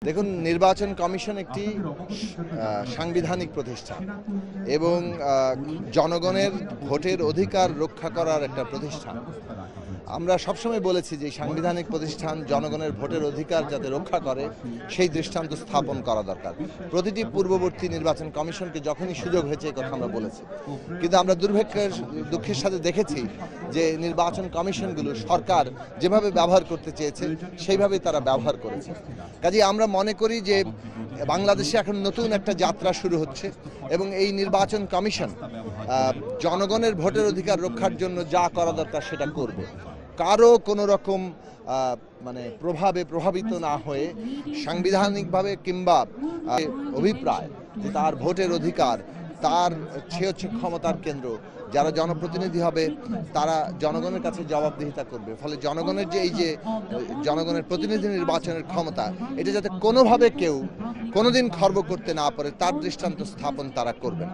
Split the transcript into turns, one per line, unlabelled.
দেখুন, নির্বাচন কমিশন একটি সাংবিধানিক প্রতিষ্ঠান এবং জনগণের ভোটের অধিকার রক্ষা করার একটা প্রতিষ্ঠান। আমরা সবসময় বলেছি যে সাংবিধানিক প্রতিষ্ঠান জনগণের ভোটের অধিকার যাতে রক্ষা করে সেই দৃষ্টান্ত স্থাপন করা দরকার। প্রতিটি পূর্ববর্তী নির্বাচন কমিশনকে যখনই সুযোগ হয়েছে এই কথা আমরা বলেছি, কিন্তু আমরা দুঃখের সাথে দেখেছি যে নির্বাচন কমিশনগুলো সরকার যেভাবে ব্যবহার করতে চেয়েছে সেইভাবে তারা ব্যবহার করেছে। কাজেই আমরা মনে করি যে বাংলাদেশে এখন নতুন একটা যাত্রা শুরু হচ্ছে এবং এই নির্বাচন কমিশন জনগণের ভোটের অধিকার রক্ষার জন্য যা করা দরকার সেটা করবে। কারো কোনো রকম প্রভাবে প্রভাবিত না হয়ে সাংবিধানিকভাবে কিংবা অভিপ্রায় যে তার ভোটের অধিকার তার সে হচ্ছে ক্ষমতার কেন্দ্র, যারা জনপ্রতিনিধি হবে তারা জনগণের কাছে জবাবদিহিতা করবে। ফলে জনগণের যে এই যে জনগণের প্রতিনিধি নির্বাচনের ক্ষমতা, এটা যাতে কোনোভাবে কেউ কোনোদিন খর্ব করতে না পারে তার দৃষ্টান্ত স্থাপন তারা করবেন।